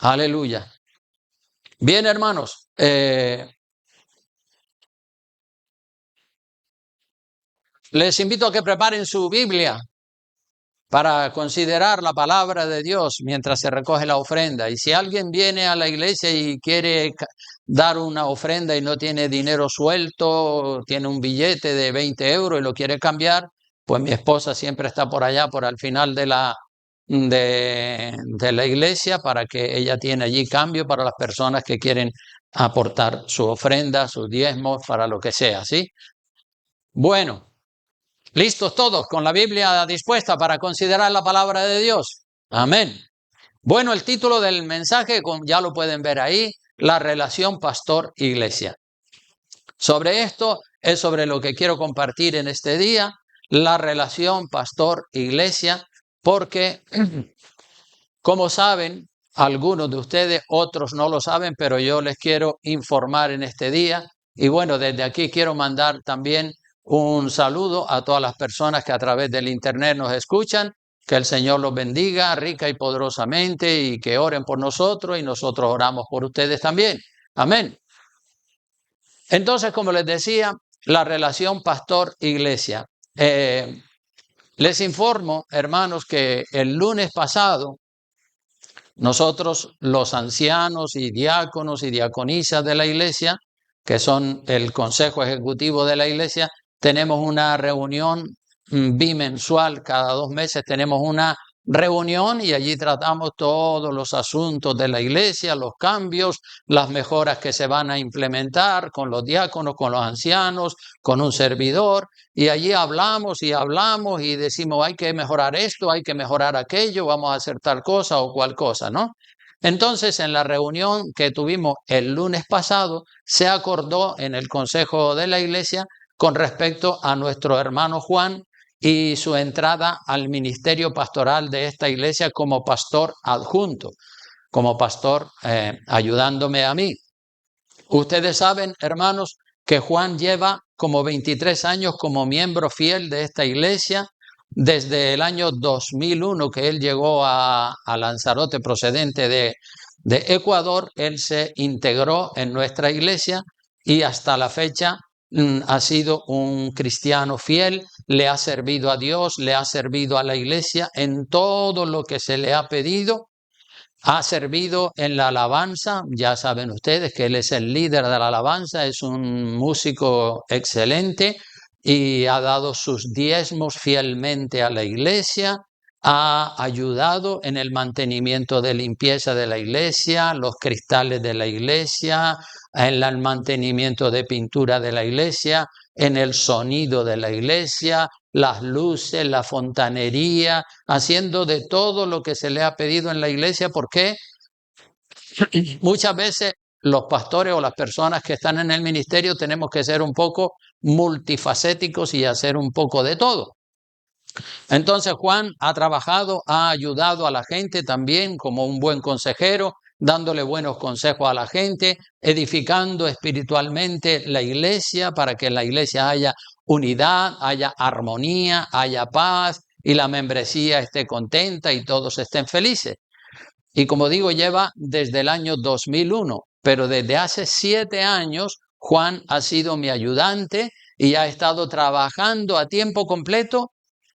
Aleluya. Bien, hermanos, les invito a que preparen su Biblia para considerar la palabra de Dios mientras se recoge la ofrenda. Y si alguien viene a la iglesia y quiere dar una ofrenda y no tiene dinero suelto, tiene un billete de 20 euros y lo quiere cambiar, pues mi esposa siempre está por allá, por al final de la iglesia, para que ella tiene allí cambio para las personas que quieren aportar su ofrenda, sus diezmos, para lo que sea, ¿sí? Bueno. ¿Listos todos con la Biblia dispuesta para considerar la palabra de Dios? Amén. Bueno, el título del mensaje, ya lo pueden ver ahí, la relación pastor-iglesia. Sobre esto es sobre lo que quiero compartir en este día, la relación pastor-iglesia, porque, como saben, algunos de ustedes, otros no lo saben, pero yo les quiero informar en este día. Y bueno, desde aquí quiero mandar también un saludo a todas las personas que a través del internet nos escuchan. Que el Señor los bendiga rica y poderosamente y que oren por nosotros y nosotros oramos por ustedes también. Amén. Entonces, como les decía, la relación pastor-iglesia. Les informo, hermanos, que el lunes pasado nosotros, los ancianos y diaconisas de la iglesia, que son el consejo ejecutivo de la iglesia, tenemos una reunión bimensual, cada 2 meses tenemos una reunión y allí tratamos todos los asuntos de la iglesia, los cambios, las mejoras que se van a implementar con los diáconos, con los ancianos, con un servidor, y allí hablamos y decimos hay que mejorar esto, hay que mejorar aquello, vamos a hacer tal cosa o cual cosa, ¿no? Entonces, en la reunión que tuvimos el lunes pasado, se acordó en el Consejo de la Iglesia con respecto a nuestro hermano Juan y su entrada al ministerio pastoral de esta iglesia como pastor adjunto, como pastor ayudándome a mí. Ustedes saben, hermanos, que Juan lleva como 23 años como miembro fiel de esta iglesia. Desde el año 2001 que él llegó a Lanzarote procedente de Ecuador, él se integró en nuestra iglesia y hasta la fecha ha sido un cristiano fiel, le ha servido a Dios, le ha servido a la iglesia en todo lo que se le ha pedido. Ha servido en la alabanza, ya saben ustedes que él es el líder de la alabanza, es un músico excelente y ha dado sus diezmos fielmente a la iglesia, ha ayudado en el mantenimiento de limpieza de la iglesia, los cristales de la iglesia, en el mantenimiento de pintura de la iglesia, en el sonido de la iglesia, las luces, la fontanería, haciendo de todo lo que se le ha pedido en la iglesia, porque muchas veces los pastores o las personas que están en el ministerio tenemos que ser un poco multifacéticos y hacer un poco de todo. Entonces Juan ha trabajado, ha ayudado a la gente también como un buen consejero, dándole buenos consejos a la gente, edificando espiritualmente la iglesia para que en la iglesia haya unidad, haya armonía, haya paz y la membresía esté contenta y todos estén felices. Y como digo, lleva desde el año 2001, pero desde hace 7 años Juan ha sido mi ayudante y ha estado trabajando a tiempo completo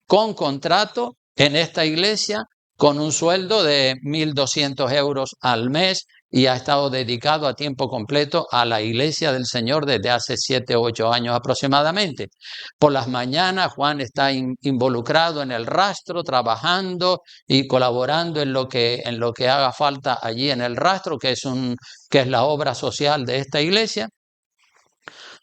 con contrato en esta iglesia con un sueldo de 1.200 euros al mes y ha estado dedicado a tiempo completo a la iglesia del Señor desde hace 7 o 8 años aproximadamente. Por las mañanas Juan está involucrado en el rastro, trabajando y colaborando en lo que haga falta allí en el rastro, que es la obra social de esta iglesia.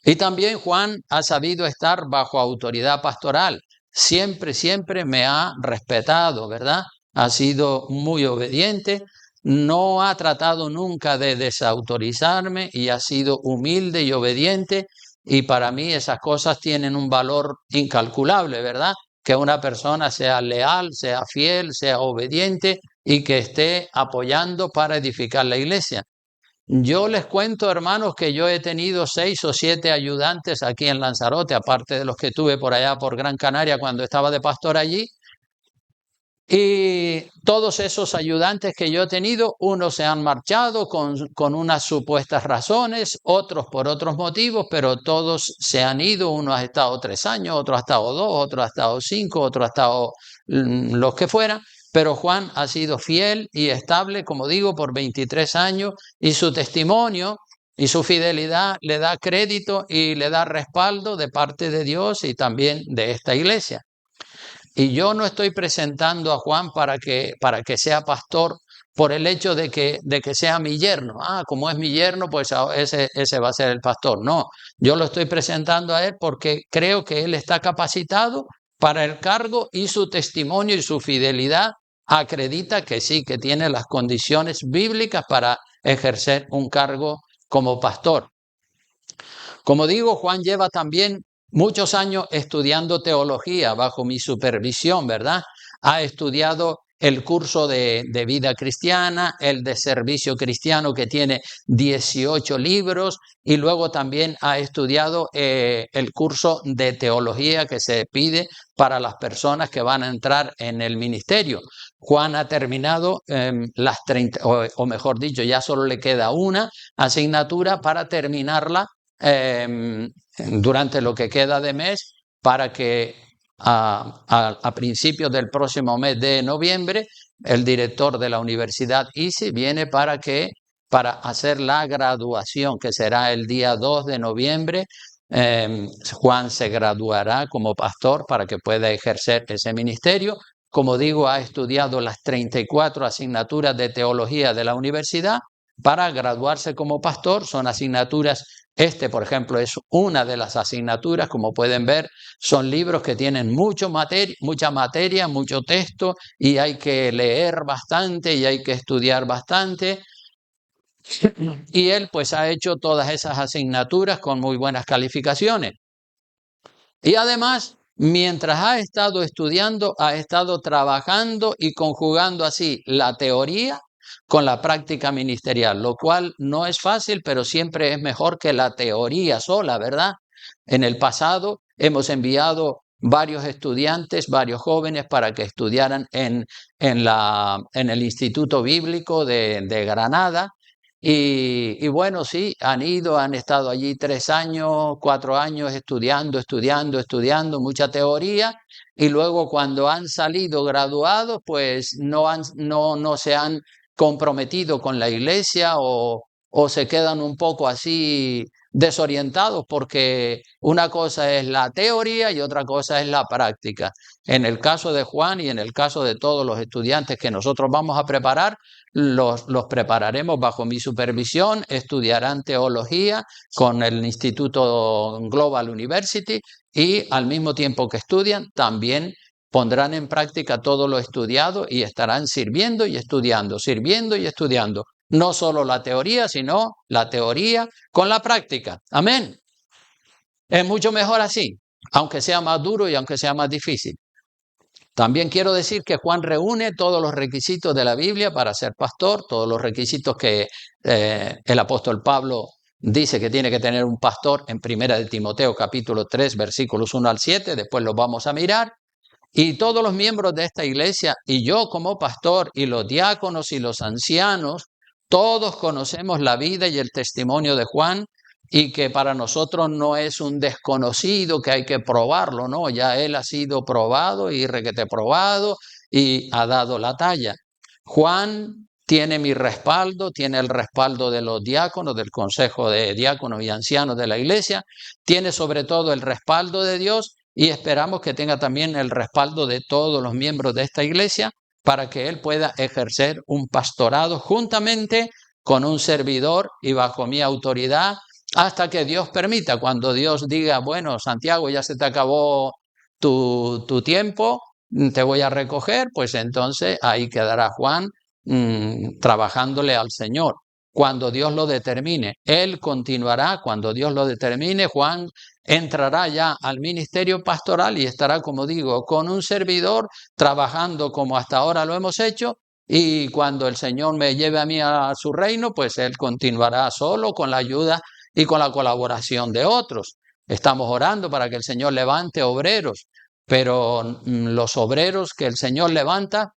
Y también Juan ha sabido estar bajo autoridad pastoral. Siempre me ha respetado, ¿verdad? Ha sido muy obediente, no ha tratado nunca de desautorizarme y ha sido humilde y obediente, y para mí esas cosas tienen un valor incalculable, ¿verdad? Que una persona sea leal, sea fiel, sea obediente y que esté apoyando para edificar la iglesia. Yo les cuento, hermanos, que yo he tenido 6 o 7 ayudantes aquí en Lanzarote, aparte de los que tuve por allá por Gran Canaria cuando estaba de pastor allí. Y todos esos ayudantes que yo he tenido, unos se han marchado con unas supuestas razones, otros por otros motivos, pero todos se han ido. Uno ha estado 3 años, otro ha estado 2, otro ha estado 5, otro ha estado los que fueran. Pero Juan ha sido fiel y estable, como digo, por 23 años, y su testimonio y su fidelidad le da crédito y le da respaldo de parte de Dios y también de esta iglesia. Y yo no estoy presentando a Juan para que sea pastor por el hecho de que sea mi yerno. Como es mi yerno, pues ese va a ser el pastor. No, yo lo estoy presentando a él porque creo que él está capacitado para el cargo, y su testimonio y su fidelidad acredita que sí, que tiene las condiciones bíblicas para ejercer un cargo como pastor. Como digo, Juan lleva también muchos años estudiando teología bajo mi supervisión, ¿verdad? Ha estudiado el curso de vida cristiana, el de servicio cristiano, que tiene 18 libros, y luego también ha estudiado el curso de teología que se pide para las personas que van a entrar en el ministerio. Juan ha terminado las 30, o mejor dicho, ya solo le queda una asignatura para terminarla durante lo que queda de mes, para que a principios del próximo mes de noviembre el director de la Universidad ISI viene para hacer la graduación, que será el día 2 de noviembre. Juan se graduará como pastor para que pueda ejercer ese ministerio. Como digo, ha estudiado las 34 asignaturas de teología de la universidad para graduarse como pastor. Son asignaturas, por ejemplo, es una de las asignaturas. Como pueden ver, son libros que tienen mucha materia, mucho texto, y hay que leer bastante y hay que estudiar bastante. Y él pues ha hecho todas esas asignaturas con muy buenas calificaciones. Y además, mientras ha estado estudiando, ha estado trabajando y conjugando así la teoría con la práctica ministerial, lo cual no es fácil, pero siempre es mejor que la teoría sola, ¿verdad? En el pasado hemos enviado varios estudiantes, varios jóvenes, para que estudiaran en el Instituto Bíblico de Granada. Y bueno, sí, han estado allí 3 años, 4 años estudiando, mucha teoría, y luego cuando han salido graduados, pues no se han comprometido con la iglesia, o se quedan un poco así desorientados, porque una cosa es la teoría y otra cosa es la práctica. En el caso de Juan y en el caso de todos los estudiantes que nosotros vamos a preparar, los prepararemos bajo mi supervisión. Estudiarán teología con el Instituto Global University, y al mismo tiempo que estudian, también pondrán en práctica todo lo estudiado y estarán sirviendo y estudiando. No solo la teoría, sino la teoría con la práctica. Amén. Es mucho mejor así, aunque sea más duro y aunque sea más difícil. También quiero decir que Juan reúne todos los requisitos de la Biblia para ser pastor, todos los requisitos que el apóstol Pablo dice que tiene que tener un pastor en 1 de Timoteo capítulo 3 versículos 1 al 7, después los vamos a mirar. Y todos los miembros de esta iglesia, y yo como pastor, y los diáconos y los ancianos, todos conocemos la vida y el testimonio de Juan, y que para nosotros no es un desconocido que hay que probarlo, no, ya él ha sido probado y requete probado y ha dado la talla. Juan tiene mi respaldo, tiene el respaldo de los diáconos, del consejo de diáconos y ancianos de la iglesia, tiene sobre todo el respaldo de Dios, y esperamos que tenga también el respaldo de todos los miembros de esta iglesia, para que él pueda ejercer un pastorado juntamente con un servidor y bajo mi autoridad, hasta que Dios permita. Cuando Dios diga, bueno, Santiago, ya se te acabó tu tiempo, te voy a recoger, pues entonces ahí quedará Juan trabajándole al Señor. Cuando Dios lo determine, él continuará. Cuando Dios lo determine, Juan entrará ya al ministerio pastoral y estará, como digo, con un servidor, trabajando como hasta ahora lo hemos hecho. Y cuando el Señor me lleve a mí a su reino, pues él continuará solo, con la ayuda y con la colaboración de otros. Estamos orando para que el Señor levante obreros, pero los obreros que el Señor levanta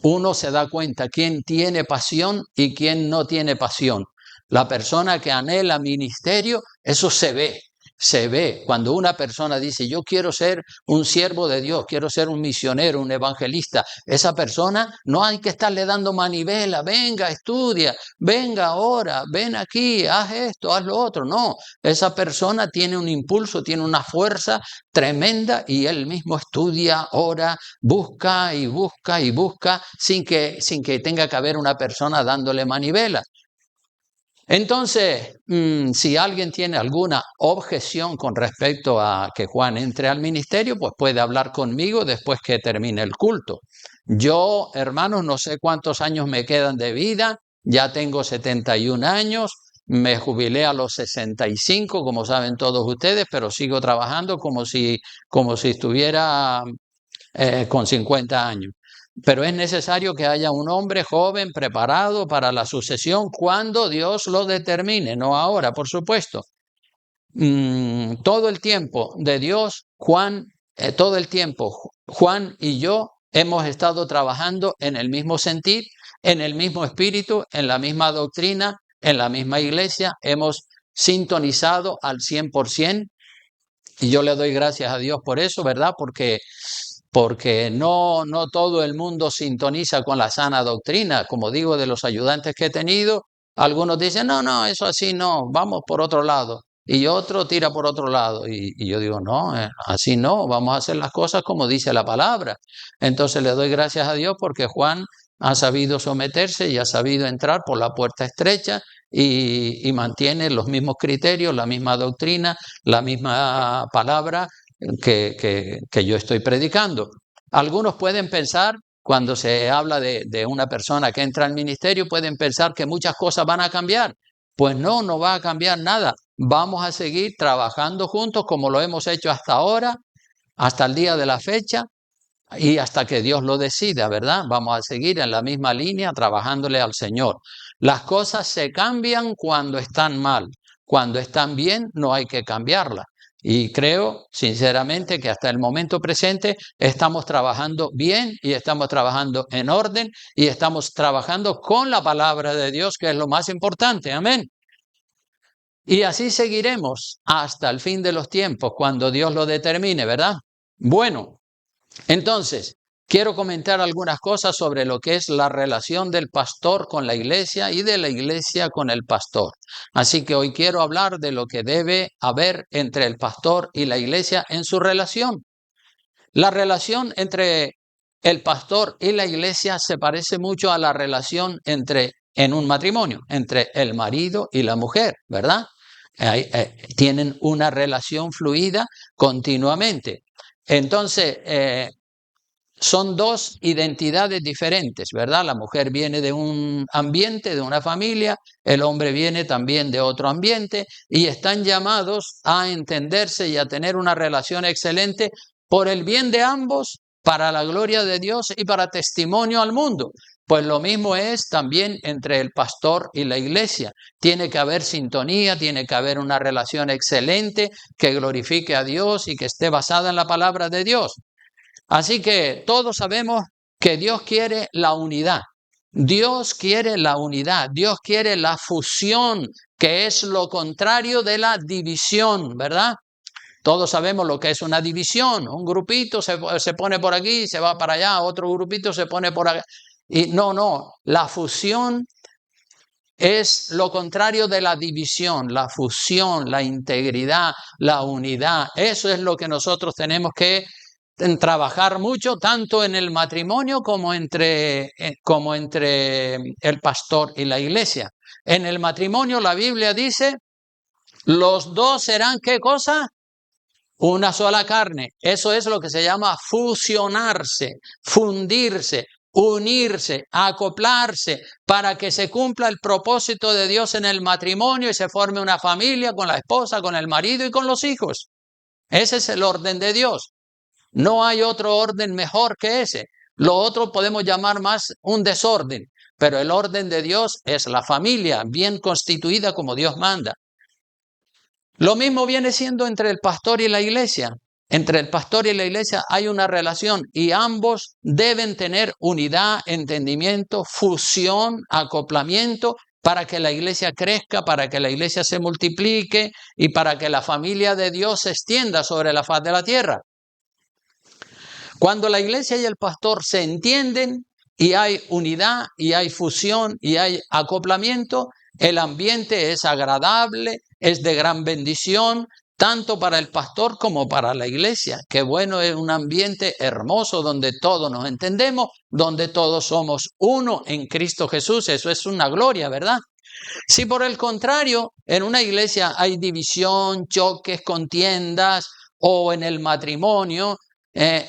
uno se da cuenta quién tiene pasión y quién no tiene pasión. La persona que anhela ministerio, eso se ve. Se ve cuando una persona dice, yo quiero ser un siervo de Dios, quiero ser un misionero, un evangelista. Esa persona no hay que estarle dando manivela, venga, estudia, venga ahora, ven aquí, haz esto, haz lo otro. No, esa persona tiene un impulso, tiene una fuerza tremenda y él mismo estudia, ora, busca y busca y busca sin que tenga que haber una persona dándole manivela. Entonces, si alguien tiene alguna objeción con respecto a que Juan entre al ministerio, pues puede hablar conmigo después que termine el culto. Yo, hermanos, no sé cuántos años me quedan de vida, ya tengo 71 años, me jubilé a los 65, como saben todos ustedes, pero sigo trabajando como si estuviera con 50 años. Pero es necesario que haya un hombre joven preparado para la sucesión cuando Dios lo determine, no ahora, por supuesto. Todo el tiempo de Dios, todo el tiempo, Juan y yo hemos estado trabajando en el mismo sentir, en el mismo espíritu, en la misma doctrina, en la misma iglesia, hemos sintonizado al 100%, y yo le doy gracias a Dios por eso, ¿verdad? Porque no todo el mundo sintoniza con la sana doctrina. Como digo, de los ayudantes que he tenido, algunos dicen, no, eso así no, vamos por otro lado. Y otro tira por otro lado. Y yo digo, no, así no, vamos a hacer las cosas como dice la palabra. Entonces le doy gracias a Dios porque Juan ha sabido someterse y ha sabido entrar por la puerta estrecha y mantiene los mismos criterios, la misma doctrina, la misma palabra que yo estoy predicando. Algunos pueden pensar, cuando se habla de una persona que entra al ministerio, pueden pensar que muchas cosas van a cambiar. Pues no va a cambiar nada. Vamos a seguir trabajando juntos como lo hemos hecho hasta ahora, hasta el día de la fecha y hasta que Dios lo decida, ¿verdad? Vamos a seguir en la misma línea trabajándole al Señor. Las cosas se cambian cuando están mal. Cuando están bien, no hay que cambiarlas. Y creo, sinceramente, que hasta el momento presente estamos trabajando bien y estamos trabajando en orden y estamos trabajando con la palabra de Dios, que es lo más importante. Amén. Y así seguiremos hasta el fin de los tiempos, cuando Dios lo determine, ¿verdad? Bueno, entonces, quiero comentar algunas cosas sobre lo que es la relación del pastor con la iglesia y de la iglesia con el pastor. Así que hoy quiero hablar de lo que debe haber entre el pastor y la iglesia en su relación. La relación entre el pastor y la iglesia se parece mucho a la relación en un matrimonio, entre el marido y la mujer, ¿verdad? Tienen una relación fluida continuamente. Entonces, son dos identidades diferentes, ¿verdad? La mujer viene de un ambiente, de una familia, el hombre viene también de otro ambiente y están llamados a entenderse y a tener una relación excelente por el bien de ambos, para la gloria de Dios y para testimonio al mundo. Pues lo mismo es también entre el pastor y la iglesia. Tiene que haber sintonía, tiene que haber una relación excelente que glorifique a Dios y que esté basada en la palabra de Dios. Así que todos sabemos que Dios quiere la unidad. Dios quiere la unidad. Dios quiere la fusión, que es lo contrario de la división, ¿verdad? Todos sabemos lo que es una división. Un grupito se pone por aquí, se va para allá, otro grupito se pone por acá. Y no, la fusión es lo contrario de la división, la fusión, la integridad, la unidad. Eso es lo que nosotros tenemos que trabajar mucho, tanto en el matrimonio como entre el pastor y la iglesia. En el matrimonio la Biblia dice, los dos serán, ¿qué cosa? Una sola carne. Eso es lo que se llama fusionarse, fundirse, unirse, acoplarse, para que se cumpla el propósito de Dios en el matrimonio y se forme una familia con la esposa, con el marido y con los hijos. Ese es el orden de Dios. No hay otro orden mejor que ese. Lo otro podemos llamar más un desorden, pero el orden de Dios es la familia bien constituida como Dios manda. Lo mismo viene siendo entre el pastor y la iglesia. Entre el pastor y la iglesia hay una relación y ambos deben tener unidad, entendimiento, fusión, acoplamiento para que la iglesia crezca, para que la iglesia se multiplique y para que la familia de Dios se extienda sobre la faz de la tierra. Cuando la iglesia y el pastor se entienden y hay unidad y hay fusión y hay acoplamiento, el ambiente es agradable, es de gran bendición, tanto para el pastor como para la iglesia. Qué bueno, es un ambiente hermoso donde todos nos entendemos, donde todos somos uno en Cristo Jesús. Eso es una gloria, ¿verdad? Si por el contrario, en una iglesia hay división, choques, contiendas, o en el matrimonio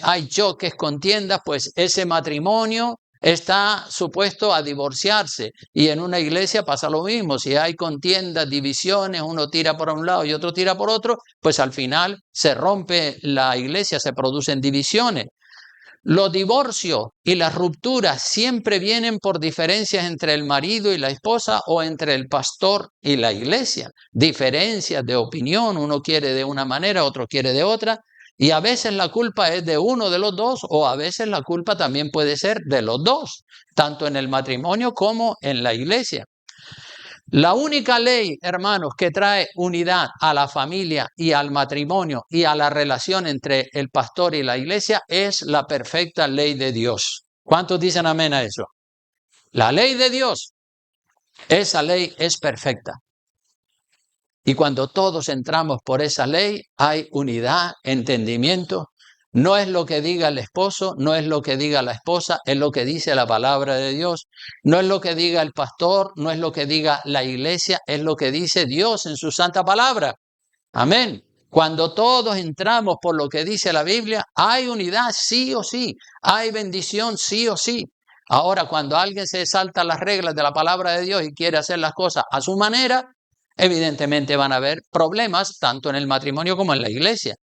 hay choques, contiendas, pues ese matrimonio está supuesto a divorciarse. Y en una iglesia pasa lo mismo. Si hay contiendas, divisiones, uno tira por un lado y otro tira por otro, pues al final se rompe la iglesia, se producen divisiones. Los divorcios y las rupturas siempre vienen por diferencias entre el marido y la esposa o entre el pastor y la iglesia. Diferencias de opinión, uno quiere de una manera, otro quiere de otra. Y a veces la culpa es de uno de los dos o a veces la culpa también puede ser de los dos, tanto en el matrimonio como en la iglesia. La única ley, hermanos, que trae unidad a la familia y al matrimonio y a la relación entre el pastor y la iglesia es la perfecta ley de Dios. ¿Cuántos dicen amén a eso? La ley de Dios, esa ley es perfecta. Y cuando todos entramos por esa ley, hay unidad, entendimiento. No es lo que diga el esposo, no es lo que diga la esposa, es lo que dice la palabra de Dios. No es lo que diga el pastor, no es lo que diga la iglesia, es lo que dice Dios en su santa palabra. Amén. Cuando todos entramos por lo que dice la Biblia, hay unidad sí o sí, hay bendición sí o sí. Ahora, cuando alguien se salta las reglas de la palabra de Dios y quiere hacer las cosas a su manera, evidentemente van a haber problemas tanto en el matrimonio como en la iglesia.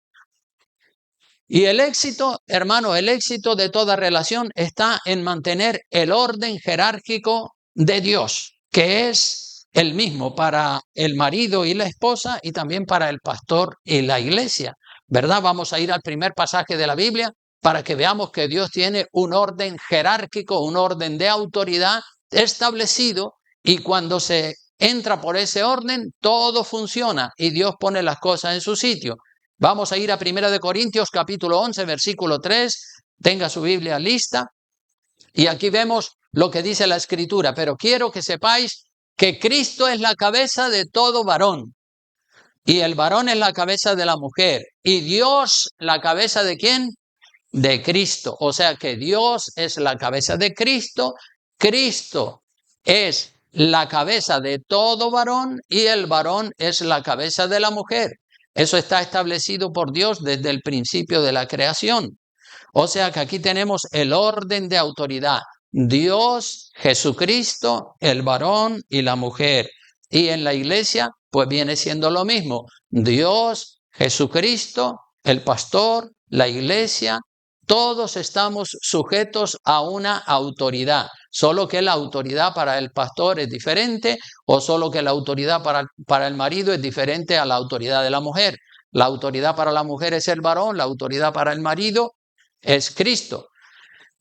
Y el éxito, hermano, el éxito de toda relación está en mantener el orden jerárquico de Dios, que es el mismo para el marido y la esposa y también para el pastor y la iglesia, ¿verdad? Vamos a ir al primer pasaje de la Biblia para que veamos que Dios tiene un orden jerárquico, un orden de autoridad establecido y cuando se entra por ese orden, todo funciona y Dios pone las cosas en su sitio. Vamos a ir a 1 Corintios capítulo 11, versículo 3. Tenga su Biblia lista. Y aquí vemos lo que dice la Escritura. Pero quiero que sepáis que Cristo es la cabeza de todo varón. Y el varón es la cabeza de la mujer. Y Dios, la cabeza ¿de quién? De Cristo. O sea que Dios es la cabeza de Cristo. Cristo es la cabeza de todo varón y el varón es la cabeza de la mujer. Eso está establecido por Dios desde el principio de la creación. O sea que aquí tenemos el orden de autoridad. Dios, Jesucristo, el varón y la mujer. Y en la iglesia, pues viene siendo lo mismo. Dios, Jesucristo, el pastor, la iglesia, todos estamos sujetos a una autoridad. Solo que la autoridad para el pastor es diferente o solo que la autoridad para el marido es diferente a la autoridad de la mujer. La autoridad para la mujer es el varón, la autoridad para el marido es Cristo.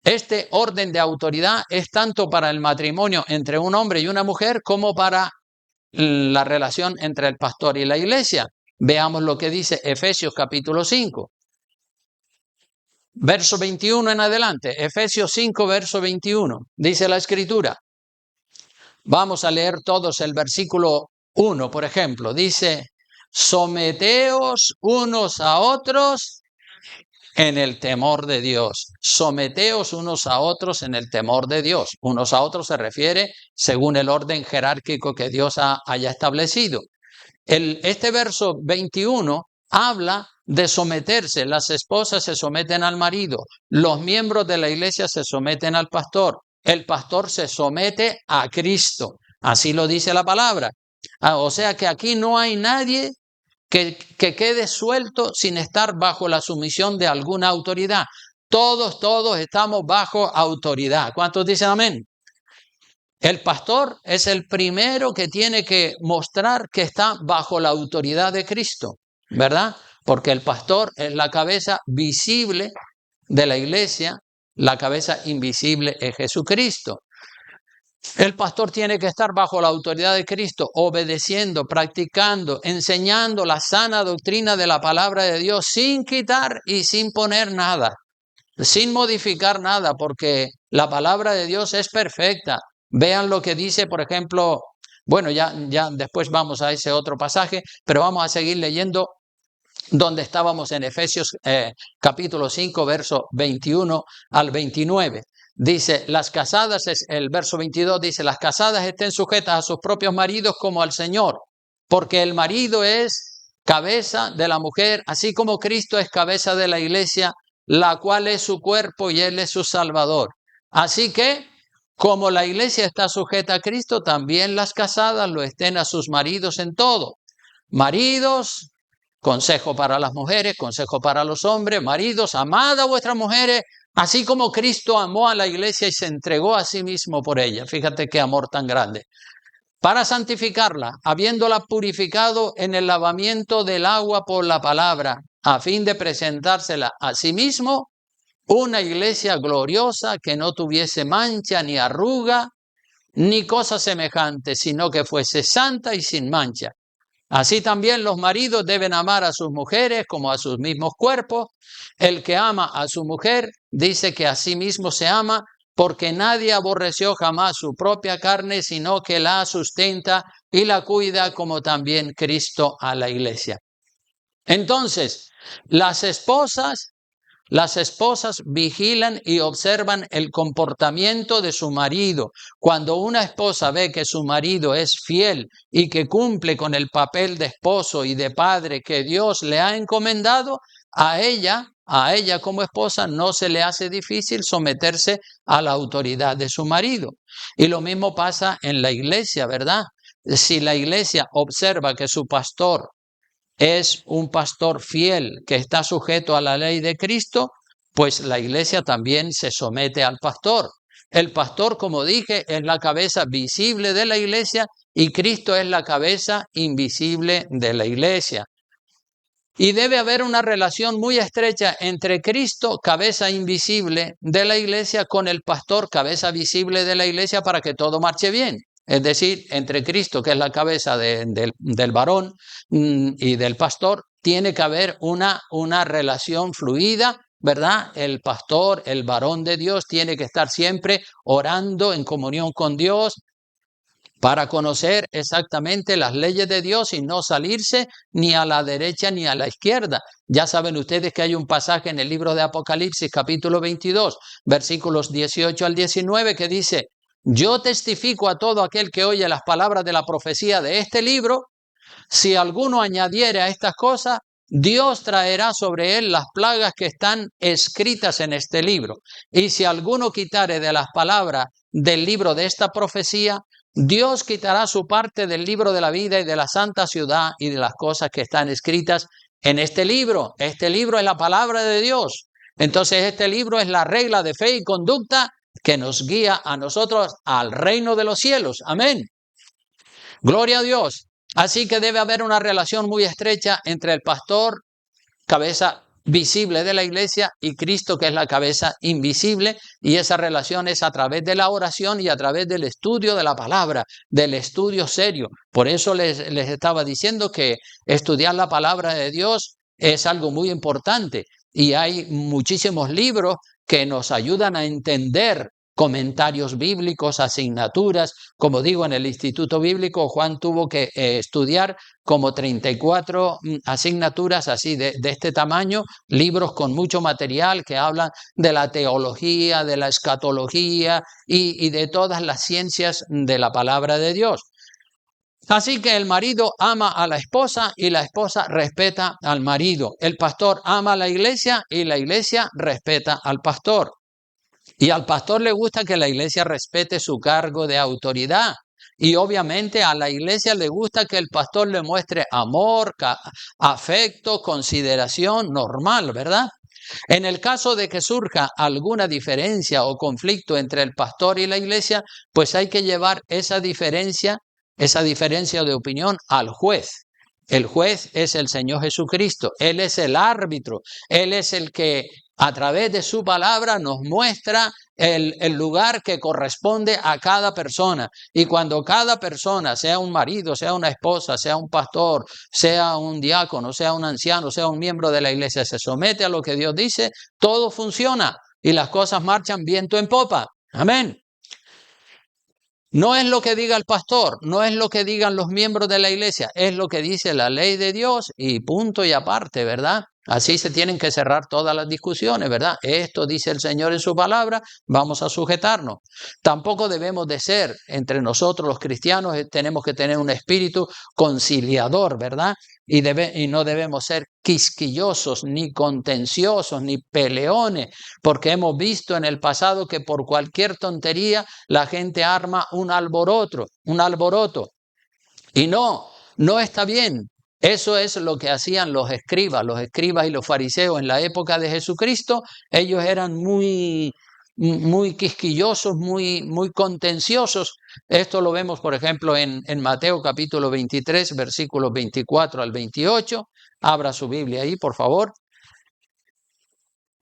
Este orden de autoridad es tanto para el matrimonio entre un hombre y una mujer como para la relación entre el pastor y la iglesia. Veamos lo que dice Efesios capítulo 5. Verso 21 en adelante, Efesios 5, verso 21, dice la Escritura. Vamos a leer todos el versículo 1, por ejemplo. Dice, someteos unos a otros en el temor de Dios. Someteos unos a otros en el temor de Dios. Unos a otros se refiere según el orden jerárquico que Dios haya establecido. Este verso 21 habla de someterse. Las esposas se someten al marido. Los miembros de la iglesia se someten al pastor. El pastor se somete a Cristo. Así lo dice la palabra. O sea que aquí no hay nadie que quede suelto sin estar bajo la sumisión de alguna autoridad. Todos estamos bajo autoridad. ¿Cuántos dicen amén? El pastor es el primero que tiene que mostrar que está bajo la autoridad de Cristo, ¿verdad? porque el pastor es la cabeza visible de la iglesia, la cabeza invisible es Jesucristo. El pastor tiene que estar bajo la autoridad de Cristo, obedeciendo, practicando, enseñando la sana doctrina de la palabra de Dios, sin quitar y sin poner nada, sin modificar nada, porque la palabra de Dios es perfecta. Vean lo que dice, por ejemplo, bueno, ya después vamos a ese otro pasaje, pero vamos a seguir leyendo donde estábamos en Efesios capítulo 5, verso 21 al 29. Dice, las casadas, el verso 22 dice, las casadas estén sujetas a sus propios maridos como al Señor, porque el marido es cabeza de la mujer, así como Cristo es cabeza de la iglesia, la cual es su cuerpo y Él es su Salvador. Así que, como la iglesia está sujeta a Cristo, también las casadas lo estén a sus maridos en todo. Maridos, consejo para las mujeres, consejo para los hombres, maridos, amad a vuestras mujeres, así como Cristo amó a la iglesia y se entregó a sí mismo por ella. Fíjate qué amor tan grande. Para santificarla, habiéndola purificado en el lavamiento del agua por la palabra, a fin de presentársela a sí mismo, una iglesia gloriosa que no tuviese mancha ni arruga, ni cosa semejante, sino que fuese santa y sin mancha. Así también los maridos deben amar a sus mujeres como a sus mismos cuerpos. El que ama a su mujer dice que a sí mismo se ama, porque nadie aborreció jamás su propia carne, sino que la sustenta y la cuida, como también Cristo a la iglesia. Entonces, las esposas vigilan y observan el comportamiento de su marido. Cuando una esposa ve que su marido es fiel y que cumple con el papel de esposo y de padre que Dios le ha encomendado, a ella como esposa no se le hace difícil someterse a la autoridad de su marido. Y lo mismo pasa en la iglesia, ¿verdad? Si la iglesia observa que su pastor es un pastor fiel que está sujeto a la ley de Cristo, pues la iglesia también se somete al pastor. El pastor, como dije, es la cabeza visible de la iglesia y Cristo es la cabeza invisible de la iglesia. Y debe haber una relación muy estrecha entre Cristo, cabeza invisible de la iglesia, con el pastor, cabeza visible de la iglesia, para que todo marche bien. Es decir, entre Cristo, que es la cabeza del varón y del pastor, tiene que haber una relación fluida, ¿verdad? El pastor, el varón de Dios, tiene que estar siempre orando en comunión con Dios para conocer exactamente las leyes de Dios y no salirse ni a la derecha ni a la izquierda. Ya saben ustedes que hay un pasaje en el libro de Apocalipsis, capítulo 22, versículos 18 al 19, que dice: yo testifico a todo aquel que oye las palabras de la profecía de este libro, si alguno añadiere a estas cosas, Dios traerá sobre él las plagas que están escritas en este libro. Y si alguno quitare de las palabras del libro de esta profecía, Dios quitará su parte del libro de la vida y de la santa ciudad y de las cosas que están escritas en este libro. Este libro es la palabra de Dios. Entonces este libro es la regla de fe y conducta que nos guía a nosotros al reino de los cielos. Amén. Gloria a Dios. Así que debe haber una relación muy estrecha entre el pastor, cabeza visible de la iglesia, y Cristo, que es la cabeza invisible, y esa relación es a través de la oración y a través del estudio de la palabra, del estudio serio. Por eso les estaba diciendo que estudiar la palabra de Dios es algo muy importante, y hay muchísimos libros que nos ayudan a entender comentarios bíblicos, asignaturas. Como digo, en el Instituto Bíblico Juan tuvo que estudiar como 34 asignaturas así de este tamaño, libros con mucho material que hablan de la teología, de la escatología y de todas las ciencias de la palabra de Dios. Así que el marido ama a la esposa y la esposa respeta al marido. El pastor ama a la iglesia y la iglesia respeta al pastor. Y al pastor le gusta que la iglesia respete su cargo de autoridad. Y obviamente a la iglesia le gusta que el pastor le muestre amor, afecto, consideración, normal, ¿verdad? En el caso de que surja alguna diferencia o conflicto entre el pastor y la iglesia, pues hay que llevar esa diferencia de opinión al juez. El juez es el Señor Jesucristo. Él es el árbitro. Él es el que a través de su palabra nos muestra el lugar que corresponde a cada persona. Y cuando cada persona, sea un marido, sea una esposa, sea un pastor, sea un diácono, sea un anciano, sea un miembro de la iglesia, se somete a lo que Dios dice, todo funciona y las cosas marchan viento en popa. Amén. No es lo que diga el pastor, no es lo que digan los miembros de la iglesia, es lo que dice la ley de Dios y punto y aparte, ¿verdad? Así se tienen que cerrar todas las discusiones, ¿verdad? Esto dice el Señor en su palabra, vamos a sujetarnos. Tampoco debemos de ser, entre nosotros los cristianos, tenemos que tener un espíritu conciliador, ¿verdad? Y no debemos ser quisquillosos, ni contenciosos, ni peleones, porque hemos visto en el pasado que por cualquier tontería la gente arma un alboroto. Y no está bien. Eso es lo que hacían los escribas y los fariseos en la época de Jesucristo. Ellos eran muy quisquillosos, muy contenciosos. Esto lo vemos, por ejemplo, en Mateo capítulo 23, versículos 24 al 28. Abra su Biblia ahí, por favor.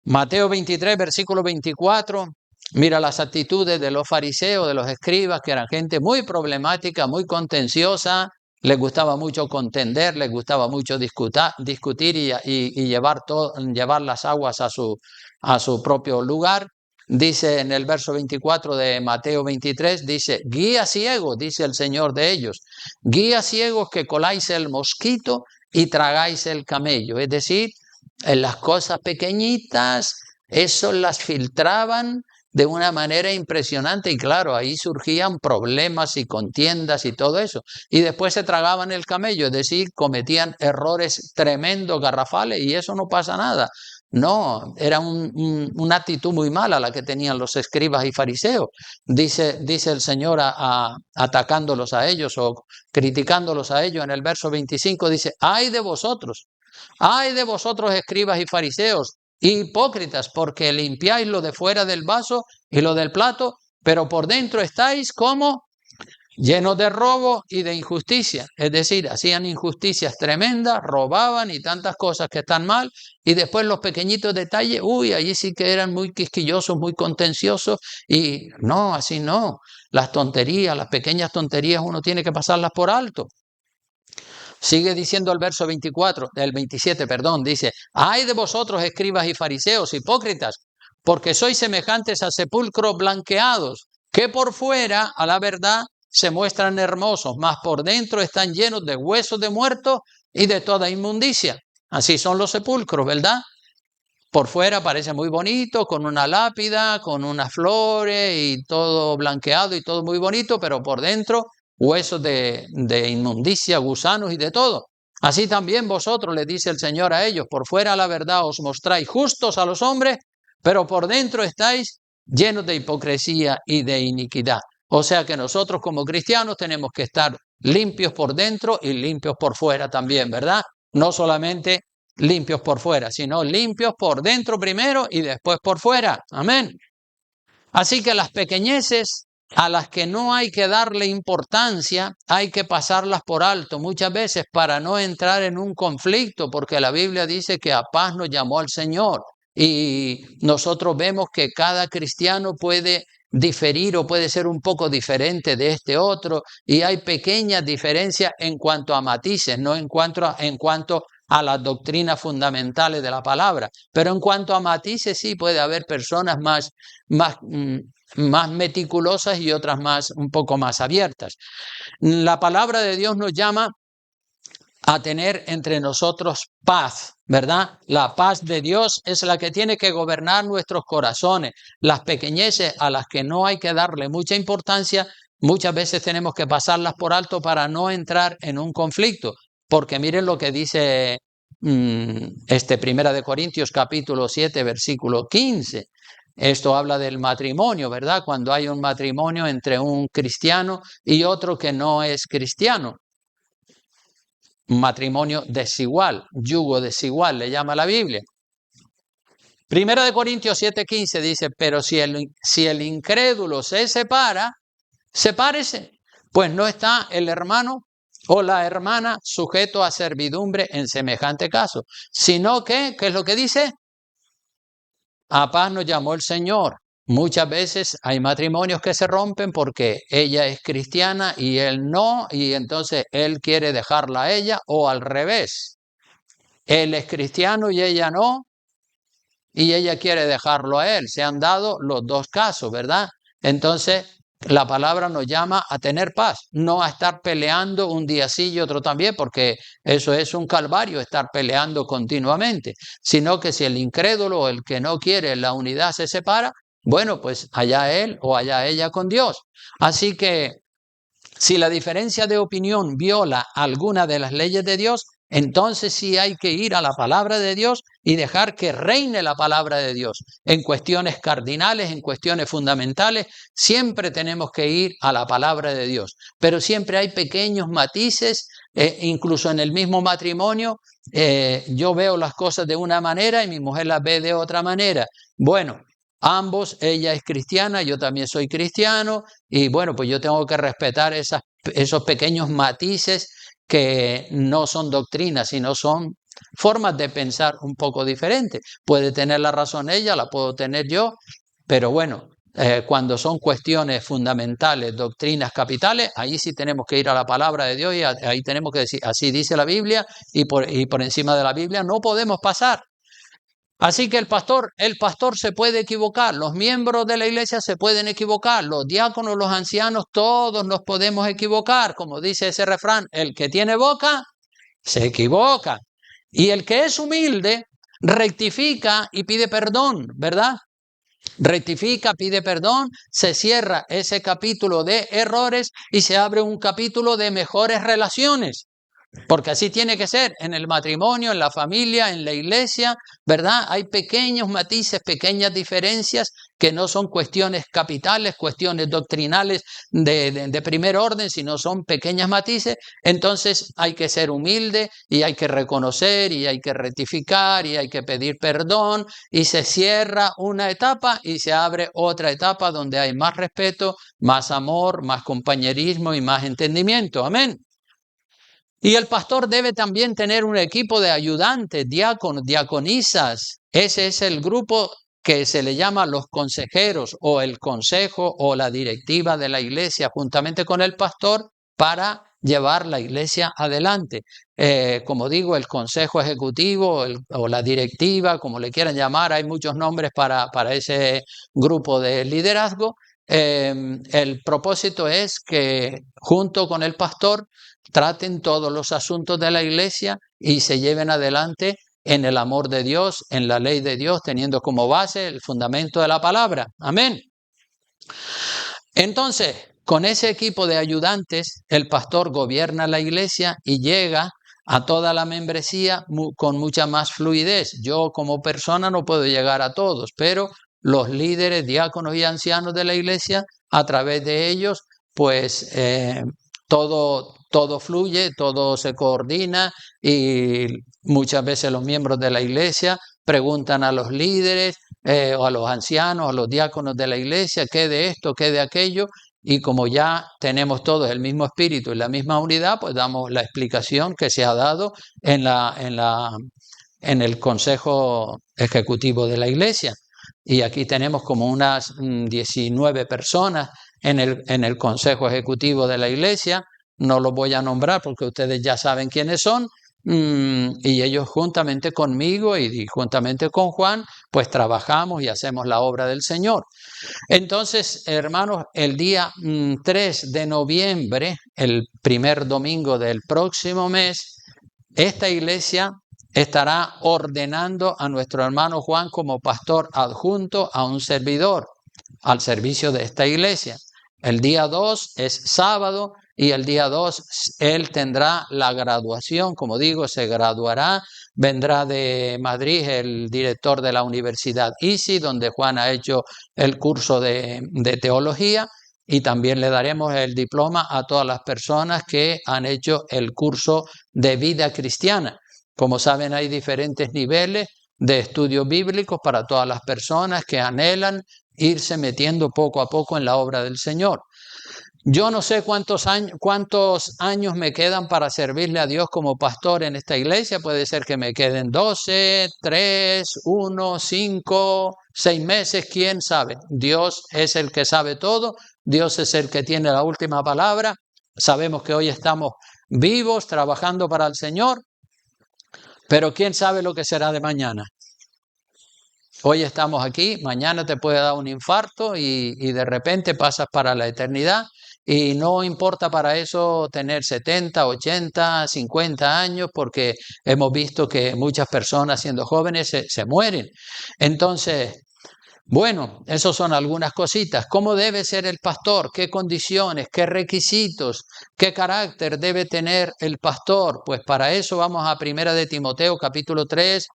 Mateo 23, versículo 24. Mira las actitudes de los fariseos, de los escribas, que eran gente muy problemática, muy contenciosa. Les gustaba mucho contender, les gustaba mucho discutir y llevar las aguas a su propio lugar. Dice en el verso 24 de Mateo 23, dice, guías ciegos, dice el Señor de ellos, guías ciegos que coláis el mosquito y tragáis el camello. Es decir, en las cosas pequeñitas, eso las filtraban de una manera impresionante y claro, ahí surgían problemas y contiendas y todo eso. Y después se tragaban el camello, es decir, cometían errores tremendos, garrafales y eso no pasa nada. No, era una actitud muy mala la que tenían los escribas y fariseos. Dice el Señor atacándolos a ellos o criticándolos a ellos en el verso 25, dice, ¡ay de vosotros! ¡Ay de vosotros, escribas y fariseos, hipócritas, porque limpiáis lo de fuera del vaso y lo del plato, pero por dentro estáis como llenos de robo y de injusticia? Es decir, hacían injusticias tremendas, robaban y tantas cosas que están mal, y después los pequeñitos detalles, allí sí que eran muy quisquillosos, muy contenciosos, y no, así no. Las tonterías, las pequeñas tonterías uno tiene que pasarlas por alto. Sigue diciendo el verso 27, dice, ¡ay de vosotros, escribas y fariseos, hipócritas, porque sois semejantes a sepulcros blanqueados, que por fuera, a la verdad, se muestran hermosos, mas por dentro están llenos de huesos de muertos y de toda inmundicia. Así son los sepulcros, ¿verdad? Por fuera parece muy bonito, con una lápida, con unas flores y todo blanqueado y todo muy bonito, pero por dentro huesos de inmundicia, gusanos y de todo. Así también vosotros, le dice el Señor a ellos, por fuera la verdad os mostráis justos a los hombres, pero por dentro estáis llenos de hipocresía y de iniquidad. O sea que nosotros como cristianos tenemos que estar limpios por dentro y limpios por fuera también, ¿verdad? No solamente limpios por fuera, sino limpios por dentro primero y después por fuera. Amén. Así que las pequeñeces a las que no hay que darle importancia, hay que pasarlas por alto muchas veces para no entrar en un conflicto, porque la Biblia dice que a paz nos llamó al Señor. Y nosotros vemos que cada cristiano puede diferir o puede ser un poco diferente de este otro, y hay pequeñas diferencias en cuanto a matices, no en cuanto a las doctrinas fundamentales de la palabra, pero en cuanto a matices sí puede haber personas más meticulosas y otras un poco más abiertas. La palabra de Dios nos llama a tener entre nosotros paz, ¿verdad? La paz de Dios es la que tiene que gobernar nuestros corazones. Las pequeñeces a las que no hay que darle mucha importancia, muchas veces tenemos que pasarlas por alto para no entrar en un conflicto, porque miren lo que dice Primera de Corintios capítulo 7, versículo 15. Esto habla del matrimonio, ¿verdad? Cuando hay un matrimonio entre un cristiano y otro que no es cristiano. Matrimonio desigual, yugo desigual, le llama la Biblia. Primera de Corintios 7:15 dice, pero si el incrédulo se separa, sepárese, pues no está el hermano o la hermana sujeto a servidumbre en semejante caso, sino que, ¿qué es lo que dice? A paz nos llamó el Señor. Muchas veces hay matrimonios que se rompen porque ella es cristiana y él no, y entonces él quiere dejarla a ella, o al revés. Él es cristiano y ella no, y ella quiere dejarlo a él. Se han dado los dos casos, ¿verdad? Entonces, la palabra nos llama a tener paz, no a estar peleando un día sí y otro también, porque eso es un calvario, estar peleando continuamente, sino que si el incrédulo o el que no quiere la unidad se separa, bueno, pues allá él o allá ella con Dios. Así que si la diferencia de opinión viola alguna de las leyes de Dios, entonces sí hay que ir a la palabra de Dios y dejar que reine la palabra de Dios. En cuestiones cardinales, en cuestiones fundamentales, siempre tenemos que ir a la palabra de Dios. Pero siempre hay pequeños matices, incluso en el mismo matrimonio, yo veo las cosas de una manera y mi mujer las ve de otra manera. Bueno, ambos, ella es cristiana, yo también soy cristiano, y bueno, pues yo tengo que respetar esos pequeños matices que no son doctrinas, sino son formas de pensar un poco diferentes. Puede tener la razón ella, la puedo tener yo, pero bueno, cuando son cuestiones fundamentales, doctrinas capitales, ahí sí tenemos que ir a la palabra de Dios y ahí tenemos que decir, así dice la Biblia, y por encima de la Biblia no podemos pasar. Así que el pastor se puede equivocar, los miembros de la iglesia se pueden equivocar, los diáconos, los ancianos, todos nos podemos equivocar. Como dice ese refrán, el que tiene boca se equivoca. Y el que es humilde rectifica y pide perdón, ¿verdad? Rectifica, pide perdón, se cierra ese capítulo de errores y se abre un capítulo de mejores relaciones. Porque así tiene que ser en el matrimonio, en la familia, en la iglesia, ¿verdad? Hay pequeños matices, pequeñas diferencias que no son cuestiones capitales, cuestiones doctrinales de primer orden, sino son pequeños matices. Entonces hay que ser humilde y hay que reconocer y hay que rectificar y hay que pedir perdón y se cierra una etapa y se abre otra etapa donde hay más respeto, más amor, más compañerismo y más entendimiento. Amén. Y el pastor debe también tener un equipo de ayudantes, diáconos, diaconisas. Ese es el grupo que se le llama los consejeros o el consejo o la directiva de la iglesia, juntamente con el pastor, para llevar la iglesia adelante. Como digo, el consejo ejecutivo o la directiva, como le quieran llamar, hay muchos nombres para ese grupo de liderazgo. El propósito es que junto con el pastor traten todos los asuntos de la iglesia y se lleven adelante en el amor de Dios, en la ley de Dios, teniendo como base el fundamento de la palabra. Amén. Entonces, con ese equipo de ayudantes, el pastor gobierna la iglesia y llega a toda la membresía con mucha más fluidez. Yo como persona no puedo llegar a todos, pero los líderes, diáconos y ancianos de la iglesia, a través de ellos, pues todo fluye, todo se coordina y muchas veces los miembros de la iglesia preguntan a los líderes o a los ancianos, a los diáconos de la iglesia, qué de esto, qué de aquello, y como ya tenemos todos el mismo espíritu y la misma unidad, pues damos la explicación que se ha dado en el Consejo Ejecutivo de la Iglesia. Y aquí tenemos como unas 19 personas en el Consejo Ejecutivo de la Iglesia. No los voy a nombrar porque ustedes ya saben quiénes son. Y ellos juntamente conmigo y juntamente con Juan, pues trabajamos y hacemos la obra del Señor. Entonces, hermanos, el día 3 de noviembre, el primer domingo del próximo mes, esta iglesia estará ordenando a nuestro hermano Juan como pastor adjunto a un servidor al servicio de esta iglesia. El día 2 es sábado y el día 2 él tendrá la graduación, como digo, se graduará. Vendrá de Madrid el director de la Universidad ISI, donde Juan ha hecho el curso de teología, y también le daremos el diploma a todas las personas que han hecho el curso de vida cristiana. Como saben, hay diferentes niveles de estudios bíblicos para todas las personas que anhelan irse metiendo poco a poco en la obra del Señor. Yo no sé cuántos años me quedan para servirle a Dios como pastor en esta iglesia. Puede ser que me queden 12, 3, 1, 5, 6 meses, quién sabe. Dios es el que sabe todo. Dios es el que tiene la última palabra. Sabemos que hoy estamos vivos, trabajando para el Señor, pero quién sabe lo que será de mañana. Hoy estamos aquí, mañana te puede dar un infarto y de repente pasas para la eternidad. Y no importa para eso tener 70, 80, 50 años, porque hemos visto que muchas personas siendo jóvenes se mueren. Entonces, bueno, esas son algunas cositas. ¿Cómo debe ser el pastor? ¿Qué condiciones? ¿Qué requisitos? ¿Qué carácter debe tener el pastor? Pues para eso vamos a 1 de Timoteo capítulo 3,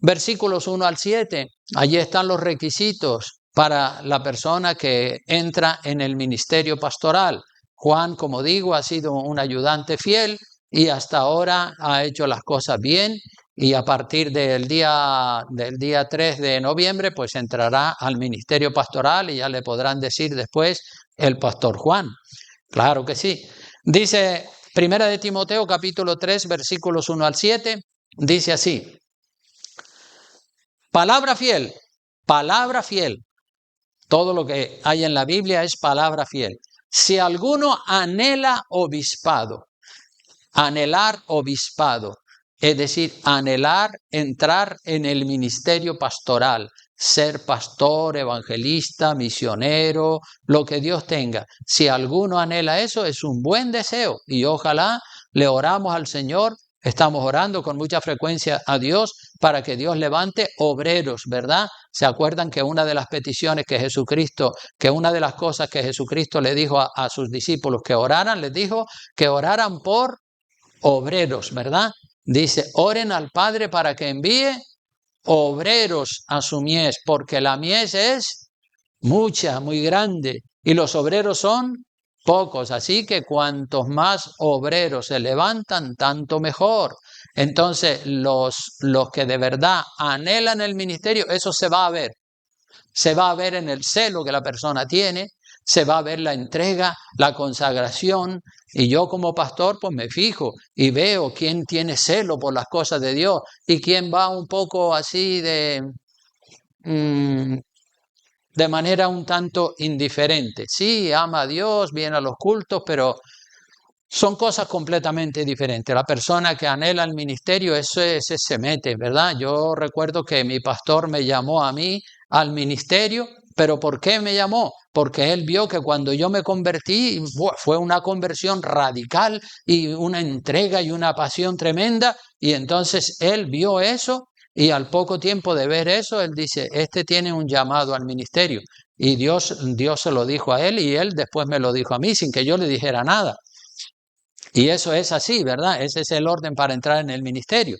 versículos 1 al 7. Allí están los requisitos para la persona que entra en el ministerio pastoral. Juan, como digo, ha sido un ayudante fiel y hasta ahora ha hecho las cosas bien, y a partir del día 3 de noviembre pues entrará al ministerio pastoral y ya le podrán decir después el pastor Juan. Claro que sí. Dice 1 de Timoteo capítulo 3 versículos 1 al 7, dice así: palabra fiel, palabra fiel. Todo lo que hay en la Biblia es palabra fiel. Si alguno anhela obispado, anhelar obispado, es decir, anhelar entrar en el ministerio pastoral, ser pastor, evangelista, misionero, lo que Dios tenga. Si alguno anhela eso, es un buen deseo y ojalá le oramos al Señor. Estamos orando con mucha frecuencia a Dios para que Dios levante obreros, ¿verdad? ¿Se acuerdan que una de las peticiones que una de las cosas que Jesucristo le dijo a sus discípulos que oraran, les dijo que oraran por obreros, ¿verdad? Dice, oren al Padre para que envíe obreros a su mies, porque la mies es mucha, muy grande, y los obreros son pocos, así que cuantos más obreros se levantan, tanto mejor. Entonces, los que de verdad anhelan el ministerio, eso se va a ver. Se va a ver en el celo que la persona tiene, se va a ver la entrega, la consagración, y yo como pastor pues me fijo y veo quién tiene celo por las cosas de Dios y quién va un poco así de manera un tanto indiferente. Sí, ama a Dios, viene a los cultos, pero son cosas completamente diferentes. La persona que anhela el ministerio, ese se mete, ¿verdad? Yo recuerdo que mi pastor me llamó a mí al ministerio, pero ¿por qué me llamó? Porque él vio que cuando yo me convertí, fue una conversión radical y una entrega y una pasión tremenda, y entonces él vio eso y al poco tiempo de ver eso, él dice, este tiene un llamado al ministerio. Y Dios se lo dijo a él y él después me lo dijo a mí sin que yo le dijera nada. Y eso es así, ¿verdad? Ese es el orden para entrar en el ministerio.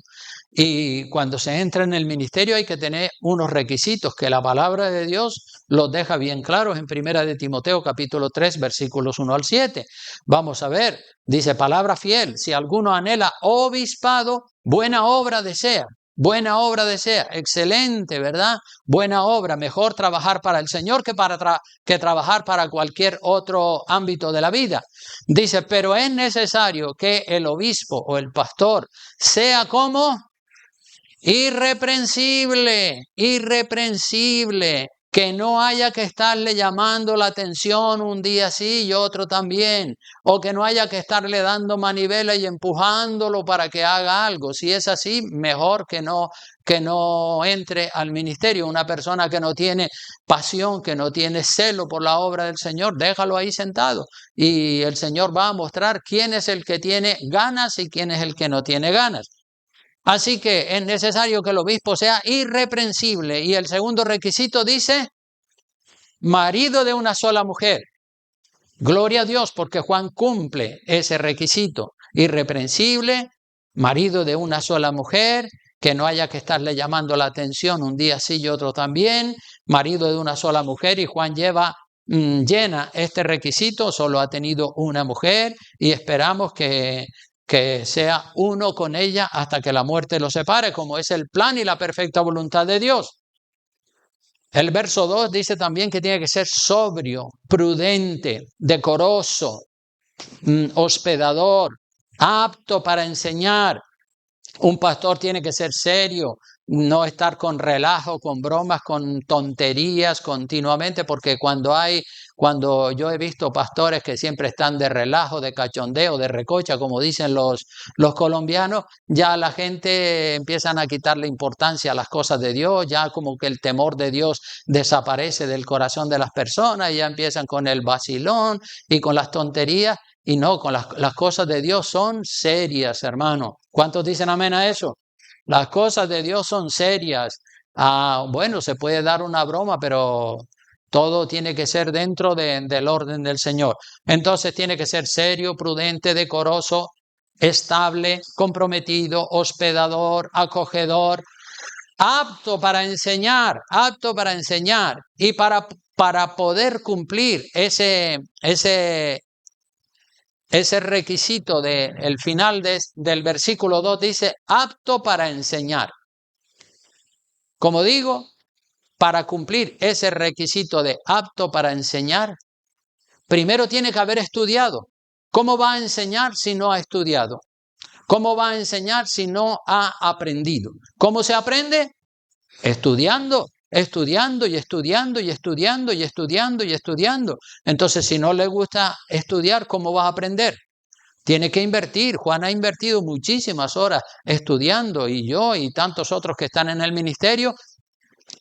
Y cuando se entra en el ministerio hay que tener unos requisitos que la palabra de Dios los deja bien claros en 1 de Timoteo capítulo 3 versículos 1 al 7. Vamos a ver, dice palabra fiel, si alguno anhela obispado, buena obra desea. Buena obra desea, excelente, ¿verdad? Buena obra, mejor trabajar para el Señor que trabajar para cualquier otro ámbito de la vida. Dice, pero es necesario que el obispo o el pastor sea como irreprensible, que no haya que estarle llamando la atención un día sí y otro también, o que no haya que estarle dando manivela y empujándolo para que haga algo. Si es así, mejor que no entre al ministerio. Una persona que no tiene pasión, que no tiene celo por la obra del Señor, déjalo ahí sentado y el Señor va a mostrar quién es el que tiene ganas y quién es el que no tiene ganas. Así que es necesario que el obispo sea irreprensible. Y el segundo requisito dice, marido de una sola mujer. Gloria a Dios porque Juan cumple ese requisito. Irreprensible, marido de una sola mujer, que no haya que estarle llamando la atención un día sí y otro también. Marido de una sola mujer, y Juan llena este requisito, solo ha tenido una mujer y esperamos que sea uno con ella hasta que la muerte lo separe, como es el plan y la perfecta voluntad de Dios. El verso 2 dice también que tiene que ser sobrio, prudente, decoroso, hospedador, apto para enseñar. Un pastor tiene que ser serio, no estar con relajo, con bromas, con tonterías continuamente, porque cuando yo he visto pastores que siempre están de relajo, de cachondeo, de recocha, como dicen los colombianos, ya la gente empiezan a quitarle importancia a las cosas de Dios, ya como que el temor de Dios desaparece del corazón de las personas, y ya empiezan con el vacilón y con las tonterías. Y no, con las cosas de Dios son serias, hermano. ¿Cuántos dicen amén a eso? Las cosas de Dios son serias. Bueno, se puede dar una broma, pero todo tiene que ser dentro del orden del Señor. Entonces tiene que ser serio, prudente, decoroso, estable, comprometido, hospedador, acogedor, apto para enseñar, apto para enseñar. Y para poder cumplir ese requisito del final del versículo 2 dice, apto para enseñar. Como digo, para cumplir ese requisito de apto para enseñar, primero tiene que haber estudiado. ¿Cómo va a enseñar si no ha estudiado? ¿Cómo va a enseñar si no ha aprendido? ¿Cómo se aprende? Estudiando, estudiando y estudiando y estudiando y estudiando y estudiando. Entonces, si no le gusta estudiar, ¿cómo va a aprender? Tiene que invertir. Juan ha invertido muchísimas horas estudiando, y yo y tantos otros que están en el ministerio,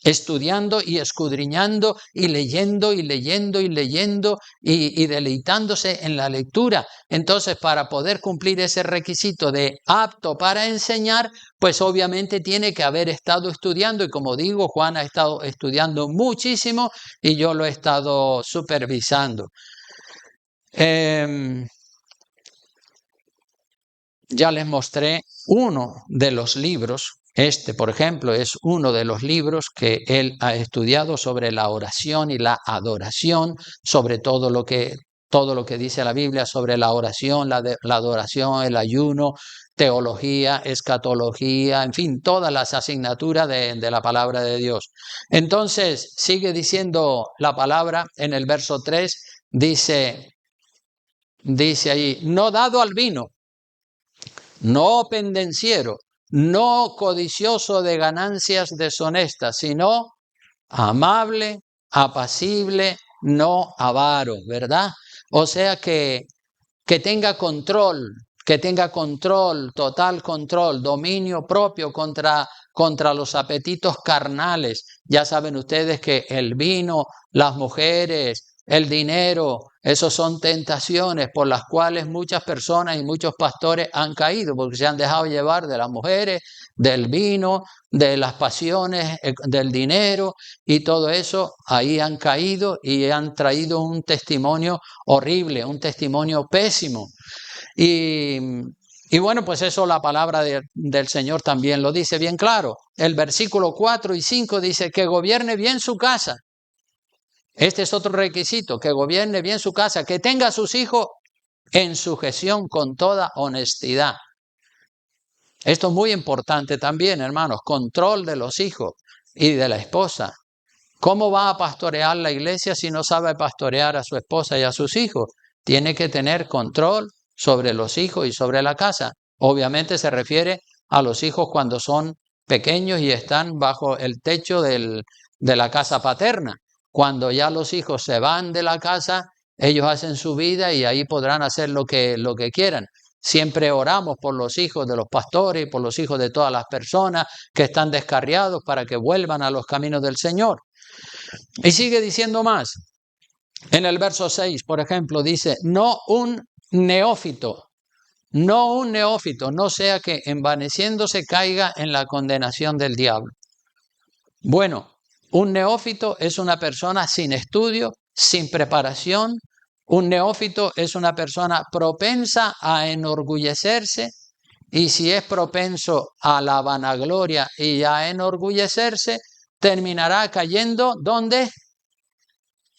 estudiando y escudriñando y leyendo y leyendo y leyendo y deleitándose en la lectura. Entonces, para poder cumplir ese requisito de apto para enseñar, pues obviamente tiene que haber estado estudiando, y como digo, Juan ha estado estudiando muchísimo y yo lo he estado supervisando. Ya les mostré uno de los libros. Este, por ejemplo, es uno de los libros que él ha estudiado sobre la oración y la adoración, sobre todo lo que dice la Biblia sobre la oración, la adoración, el ayuno, teología, escatología, en fin, todas las asignaturas de la palabra de Dios. Entonces, sigue diciendo la palabra en el verso 3, dice ahí, no dado al vino, no pendenciero, no codicioso de ganancias deshonestas, sino amable, apacible, no avaro, ¿verdad? O sea que tenga control, total control, dominio propio contra los apetitos carnales. Ya saben ustedes que el vino, las mujeres, el dinero, esos son tentaciones por las cuales muchas personas y muchos pastores han caído, porque se han dejado llevar de las mujeres, del vino, de las pasiones, del dinero, y todo eso. Ahí han caído y han traído un testimonio horrible, un testimonio pésimo. Y bueno, pues eso la palabra del Señor también lo dice bien claro. El versículo 4 y 5 dice que gobierne bien su casa. Este es otro requisito, que gobierne bien su casa, que tenga a sus hijos en sujeción con toda honestidad. Esto es muy importante también, hermanos, control de los hijos y de la esposa. ¿Cómo va a pastorear la iglesia si no sabe pastorear a su esposa y a sus hijos? Tiene que tener control sobre los hijos y sobre la casa. Obviamente se refiere a los hijos cuando son pequeños y están bajo el techo de la casa paterna. Cuando ya los hijos se van de la casa, ellos hacen su vida y ahí podrán hacer lo que quieran. Siempre oramos por los hijos de los pastores y por los hijos de todas las personas que están descarriados para que vuelvan a los caminos del Señor. Y sigue diciendo más. En el verso 6, por ejemplo, dice, no un neófito, no sea que envaneciéndose caiga en la condenación del diablo. Bueno, un neófito es una persona sin estudio, sin preparación. Un neófito es una persona propensa a enorgullecerse, y si es propenso a la vanagloria y a enorgullecerse, terminará cayendo, ¿dónde?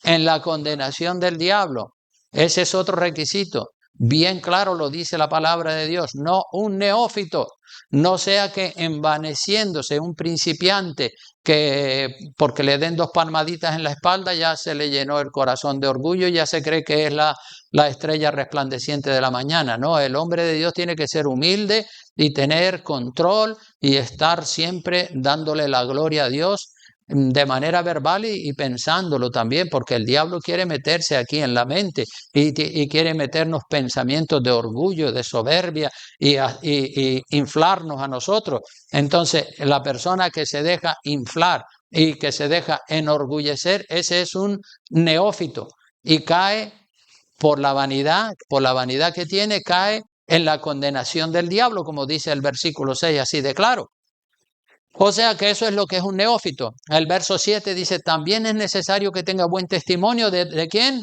En la condenación del diablo. Ese es otro requisito. Bien claro lo dice la palabra de Dios. No un neófito. No sea que envaneciéndose un principiante que porque le den 2 palmaditas en la espalda ya se le llenó el corazón de orgullo, ya se cree que es la estrella resplandeciente de la mañana. No, el hombre de Dios tiene que ser humilde y tener control y estar siempre dándole la gloria a Dios de manera verbal y pensándolo también, porque el diablo quiere meterse aquí en la mente y quiere meternos pensamientos de orgullo, de soberbia y inflarnos a nosotros. Entonces, la persona que se deja inflar y que se deja enorgullecer, ese es un neófito y cae por la vanidad que tiene, cae en la condenación del diablo, como dice el versículo 6, así de claro. O sea que eso es lo que es un neófito. El verso 7 dice, también es necesario que tenga buen testimonio ¿de quién?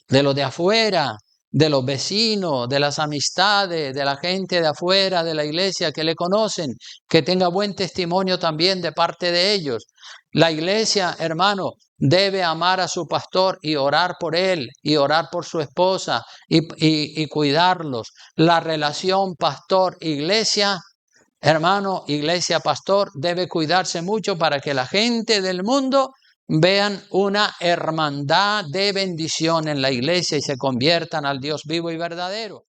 De los de afuera, de los vecinos, de las amistades, de la gente de afuera, de la iglesia que le conocen, que tenga buen testimonio también de parte de ellos. La iglesia, hermano, debe amar a su pastor y orar por él, y orar por su esposa, y cuidarlos. La relación pastor-iglesia, hermano, iglesia, pastor, debe cuidarse mucho para que la gente del mundo vean una hermandad de bendición en la iglesia y se conviertan al Dios vivo y verdadero.